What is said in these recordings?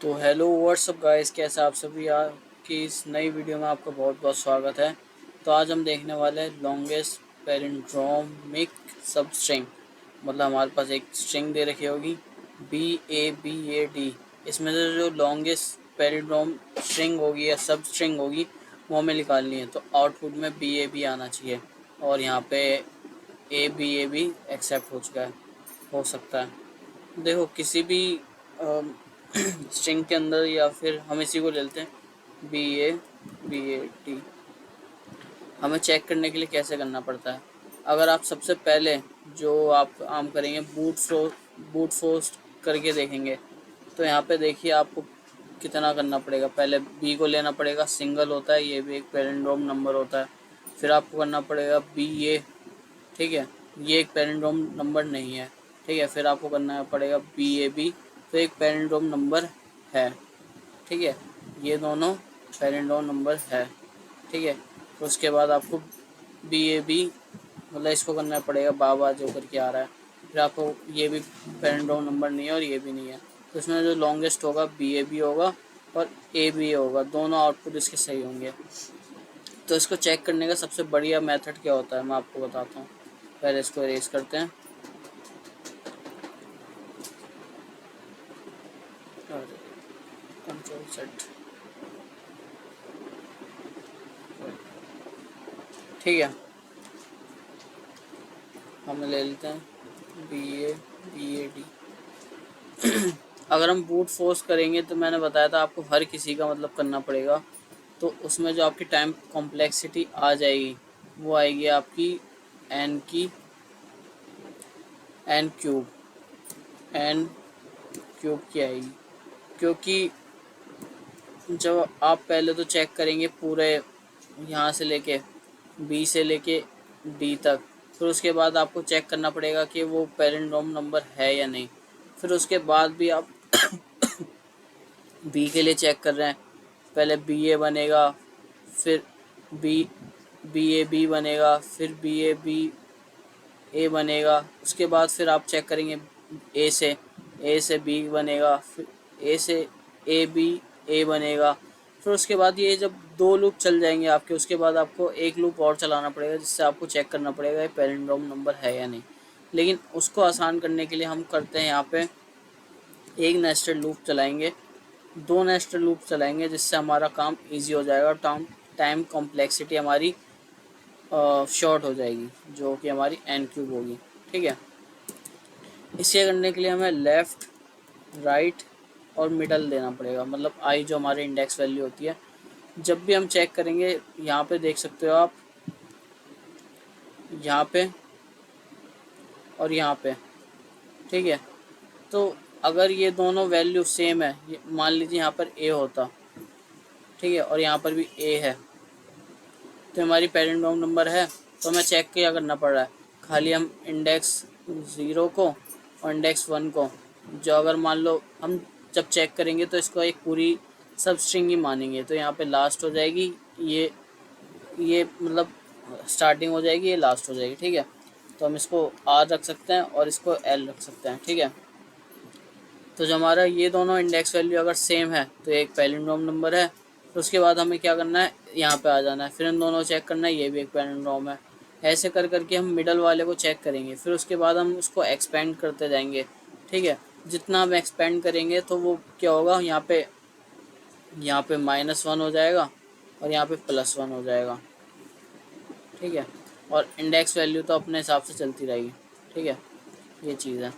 तो hello what's up guys, कैसे आप सभी की इस नई वीडियो में आपका बहुत बहुत स्वागत है। तो आज हम देखने वाले हैं लॉन्गेस्ट पैलिंड्रोमिक सब स्ट्रिंग। मतलब हमारे पास एक स्ट्रिंग दे रखी होगी BABAD। इसमें से जो लॉन्गेस्ट पैलिंड्रोम स्ट्रिंग होगी या सब स्ट्रिंग होगी वो हमें निकालनी है। तो आउटपुट में BAB आना चाहिए और यहाँ पे ABAB एक्सेप्ट हो चुका है, हो सकता है। देखो किसी भी स्ट्रिंग के अंदर या फिर हम इसी को ले लेते हैं BABAD। हमें चेक करने के लिए कैसे करना पड़ता है। अगर आप सबसे पहले जो आप आम करेंगे बूट फोर्स करके देखेंगे तो यहाँ पे देखिए आपको कितना करना पड़ेगा। पहले बी को लेना पड़ेगा, सिंगल होता है, ये भी एक पैलिंड्रोम नंबर होता है। फिर आपको करना पड़ेगा BA, ठीक है, ये एक पैलिंड्रोम नंबर नहीं है, ठीक है। फिर आपको करना पड़ेगा BAB, तो एक पैलिंड्रोम नंबर है, ठीक है। ये दोनों पैलिंड्रोम नंबर है, ठीक है। तो उसके बाद आपको BAB मतलब इसको करना पड़ेगा बाबा जो करके आ रहा है। फिर आपको ये भी पैलिंड्रोम नंबर नहीं है और ये भी नहीं है, तो इसमें जो लॉन्गेस्ट होगा BAB होगा और AB होगा, दोनों आउटपुट इसके सही होंगे। तो इसको चेक करने का सबसे बढ़िया मेथड क्या होता है मैं आपको बताता हूँ। पहले इसको इरेज करते हैं। कंट्रोल सेट, ठीक है। हम ले लेते हैं BABAD। अगर हम बूट फोर्स करेंगे तो मैंने बताया था आपको हर किसी का मतलब करना पड़ेगा। तो उसमें जो आपकी टाइम कॉम्प्लेक्सिटी आ जाएगी वो आएगी आपकी एन क्यूब की आएगी। क्योंकि जब आप पहले तो चेक करेंगे पूरे यहाँ से लेके बी से लेके डी तक, फिर उसके बाद आपको चेक करना पड़ेगा कि वो पैलिंड्रोम नंबर है या नहीं। फिर उसके बाद भी आप बी के लिए चेक कर रहे हैं, पहले BA बनेगा, फिर बी BAB बनेगा, फिर BABA बनेगा। उसके बाद फिर आप चेक करेंगे ए से B बनेगा, फिर ए से AB बनेगा। फिर उसके बाद ये जब दो लूप चल जाएंगे आपके, उसके बाद आपको एक लूप और चलाना पड़ेगा जिससे आपको चेक करना पड़ेगा ये पैलिंड्रोम नंबर है या नहीं। लेकिन उसको आसान करने के लिए हम करते हैं यहाँ पे एक नेस्टेड लूप चलाएंगे, दो नेस्टेड लूप चलाएंगे, जिससे हमारा काम इजी हो जाएगा। टाइम कॉम्प्लेक्सिटी हमारी शॉर्ट हो जाएगी जो कि हमारी एन क्यूब होगी, ठीक है। इसे करने के लिए हमें लेफ़्ट, राइट और मिडल देना पड़ेगा, मतलब आई जो हमारी इंडेक्स वैल्यू होती है। जब भी हम चेक करेंगे यहाँ पे देख सकते हो आप, यहाँ पे और यहाँ पे, ठीक है। तो अगर ये दोनों वैल्यू सेम है, मान लीजिए यहाँ पर ए होता, ठीक है, और यहाँ पर भी ए है, तो हमारी पैलिंड्रोम नंबर है। तो हमें चेक क्या करना पड़ रहा है, खाली हम इंडेक्स 0 को और इंडेक्स 1 को, जो अगर मान लो हम जब चेक करेंगे तो इसको एक पूरी सब स्ट्रिंग ही मानेंगे, तो यहाँ पे लास्ट हो जाएगी ये मतलब स्टार्टिंग हो जाएगी, ये लास्ट हो जाएगी, ठीक है। तो हम इसको R रख सकते हैं और इसको L रख सकते हैं, ठीक है। तो जो हमारा ये दोनों इंडेक्स वैल्यू अगर सेम है तो एक पैलिंड्रोम नंबर है। तो उसके बाद हमें क्या करना है, यहाँ पे आ जाना है, फिर इन दोनों चेक करना है, ये भी एक पैलिंड्रोम है। ऐसे कर करके हम मिडल वाले को चेक करेंगे, फिर उसके बाद हम उसको एक्सपेंड करते जाएंगे, ठीक है। जितना हम एक्सपेंड करेंगे तो वो क्या होगा, यहाँ पे -1 हो जाएगा और यहाँ पे +1 हो जाएगा, ठीक है। और इंडेक्स वैल्यू तो अपने हिसाब से चलती रहेगी, ठीक है। ये चीज़ है।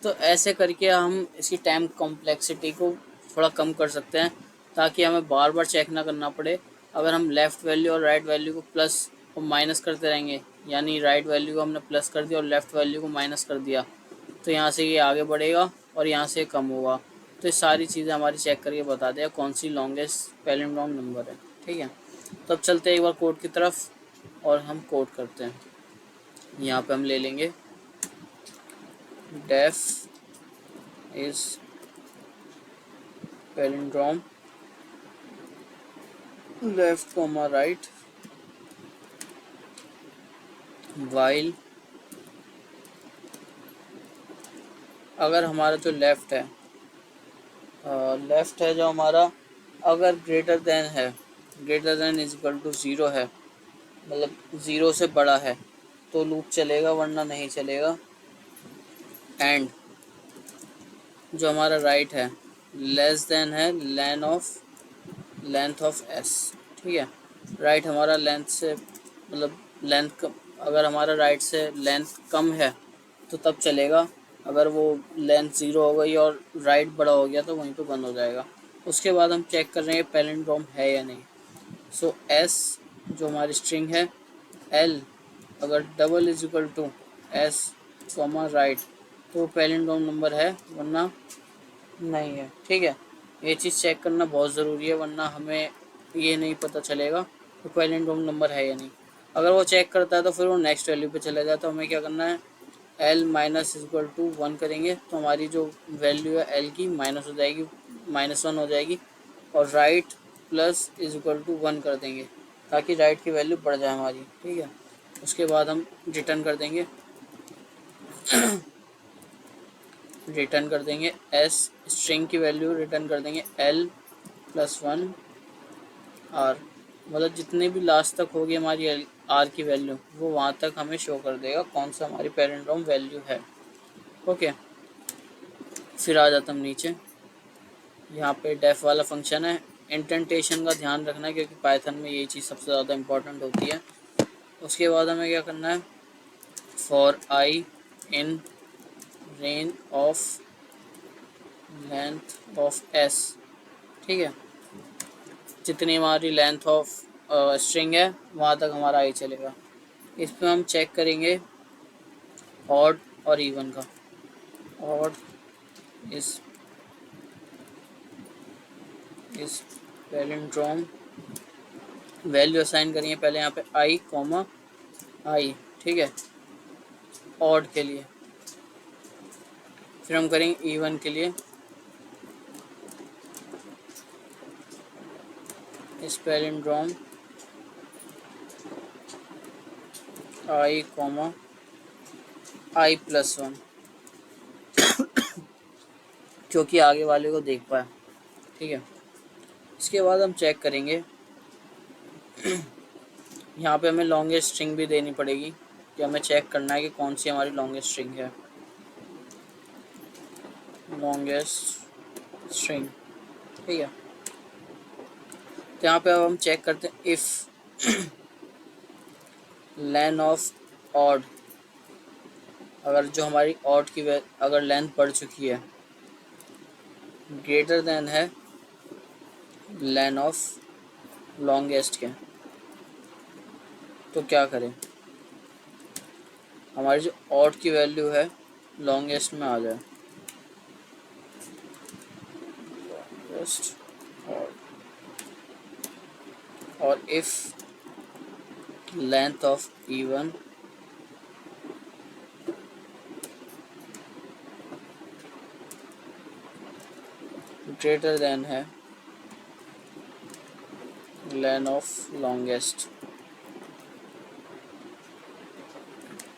तो ऐसे करके हम इसकी टाइम कॉम्प्लेक्सिटी को थोड़ा कम कर सकते हैं, ताकि हमें बार बार चेक ना करना पड़े। अगर हम लेफ़्ट वैल्यू और राइट वैल्यू को प्लस और माइनस करते रहेंगे, यानी राइट वैल्यू को हमने प्लस कर दिया और लेफ़्ट वैल्यू को माइनस कर दिया, तो यहाँ से ये आगे बढ़ेगा और यहाँ से कम होगा। तो ये सारी चीज़ें हमारी चेक करके बता देगा कौन सी लॉन्गेस्ट पैलिंड्रोम नंबर है, ठीक है। तो अब चलते हैं एक बार कोड की तरफ और हम कोड करते हैं। यहाँ पे हम ले लेंगे def is palindrome left comma right while, अगर हमारा जो लेफ़्ट है लेफ्ट है जो हमारा, अगर ग्रेटर देन है, greater than is equal to zero है, मतलब ज़ीरो से बड़ा है तो लूप चलेगा, वरना नहीं चलेगा। एंड जो हमारा राइट है लेस देन है लेंथ ऑफ एस, ठीक है। राइट हमारा लेंथ से, मतलब लेंथ कम, अगर हमारा राइट से लेंथ कम है तो तब चलेगा, अगर वो लेंथ ज़ीरो हो गई और राइट बड़ा हो गया तो वहीं पे बंद हो जाएगा। उसके बाद हम चेक कर रहे हैं पैलिंड्रोम है या नहीं। सो एस जो हमारी स्ट्रिंग है, एल अगर double is equal to S comma right तो पैलिंड्रोम नंबर है, वरना नहीं है, ठीक है। ये चीज़ चेक करना बहुत ज़रूरी है, वरना हमें ये नहीं पता चलेगा कि पैलिंड्रोम नंबर है या नहीं। अगर वो चेक करता है तो फिर वो नेक्स्ट वैल्यू पे चला जाता है। हमें क्या करना है, L minus is equal to one करेंगे तो हमारी जो वैल्यू है एल की माइनस हो जाएगी, माइनस वन हो जाएगी, और right plus is equal to one कर देंगे ताकि राइट की वैल्यू बढ़ जाए हमारी, ठीक है। उसके बाद हम रिटर्न कर देंगे रिटर्न कर देंगे एस स्ट्रिंग की वैल्यू रिटर्न कर देंगे एल प्लस वन आर, मतलब जितने भी लास्ट तक होगी हमारी आर की वैल्यू वो वहाँ तक हमें शो कर देगा कौन सा हमारी पैलिंड्रोम वैल्यू है। ओके, फिर आ जाता हम नीचे, यहाँ पे डेफ वाला फंक्शन है। इंडेंटेशन का ध्यान रखना है क्योंकि पाइथन में ये चीज़ सबसे ज़्यादा इंपॉर्टेंट होती है। उसके बाद हमें क्या करना है, for I in range of length of S, ठीक है। जितनी हमारी लेंथ ऑफ स्ट्रिंग है वहाँ तक हमारा आई चलेगा। इस पर हम चेक करेंगे ऑड और इवन का। ऑड इस पैलिंड्रोम वैल्यू असाइन करेंगे पहले यहाँ पे आई कॉमा आई, ठीक है, ऑड के लिए। फिर हम करेंगे इवन के लिए इस पैलिंड्रोम आई कॉमा आई प्लस वन, क्योंकि आगे वाले को देख पाए, ठीक है। इसके बाद हम चेक करेंगे यहाँ पे हमें लॉन्गेस्ट स्ट्रिंग भी देनी पड़ेगी कि हमें चेक करना है कि कौन सी हमारी लॉन्गेस्ट स्ट्रिंग है। लॉन्गेस्ट स्ट्रिंग, ठीक है। तो यहाँ पे अब हम चेक करते हैं इफ़ लेंथ ऑफ ऑड, अगर जो हमारी ऑड की अगर लेंथ बढ़ चुकी है ग्रेटर देन है लेंथ ऑफ लॉन्गेस्ट के, तो क्या करें, हमारी जो ऑड की वैल्यू है लॉन्गेस्ट में आ जाए। लॉन्गेस्ट ऑड, और if length of even greater than है लेंथ ऑफ लॉन्गेस्ट,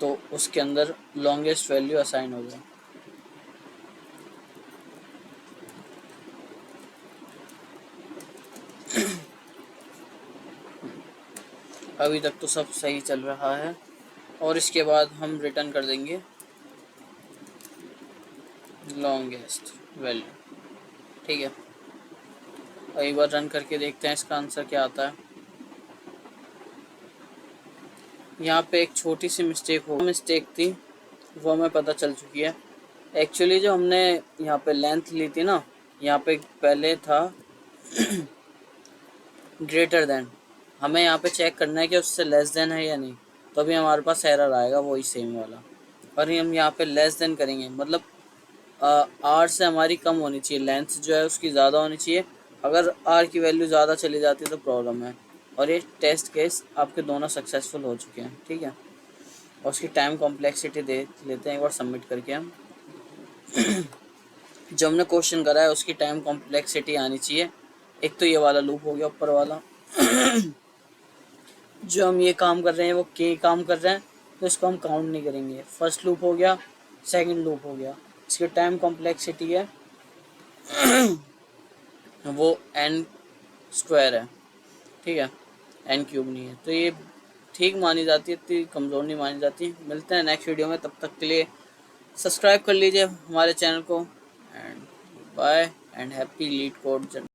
तो उसके अंदर लॉन्गेस्ट वैल्यू असाइन हो जाए। अभी तक तो सब सही चल रहा है, और इसके बाद हम रिटर्न कर देंगे लॉन्गेस्ट वैल्यू, ठीक है। एक बार रन करके देखते हैं इसका आंसर क्या आता है। यहाँ पे एक छोटी सी मिस्टेक थी वो हमें पता चल चुकी है। एक्चुअली जो हमने यहाँ पे लेंथ ली थी ना, यहाँ पे पहले था ग्रेटर देन, हमें यहाँ पे चेक करना है कि उससे लेस देन है या नहीं, तो अभी हमारे पास एरर आएगा वही सेम वाला। और हम यहाँ पे लेस देन करेंगे, मतलब आर से हमारी कम होनी चाहिए, लेंथ जो है उसकी ज़्यादा होनी चाहिए। अगर आर की वैल्यू ज़्यादा चली जाती है तो प्रॉब्लम है। और ये टेस्ट केस आपके दोनों सक्सेसफुल हो चुके हैं, ठीक है। और उसकी टाइम कॉम्प्लेक्सिटी दे लेते हैं एक बार सबमिट करके हम। जो हमने क्वेश्चन करा है उसकी टाइम कॉम्प्लेक्सिटी आनी चाहिए। एक तो ये वाला लूप हो गया ऊपर वाला जो हम ये काम कर रहे हैं वो के काम कर रहे हैं, तो इसको हम काउंट नहीं करेंगे। फर्स्ट लूप हो गया, सेकंड लूप हो गया, इसकी टाइम कॉम्प्लेक्सिटी है वो n स्क्वायर है, ठीक है, n क्यूब नहीं है। तो ये ठीक मानी जाती है, इतनी कमज़ोर नहीं मानी जाती। मिलते हैं नेक्स्ट वीडियो में, तब तक के लिए सब्सक्राइब कर लीजिए हमारे चैनल को। And bye and happy leet code.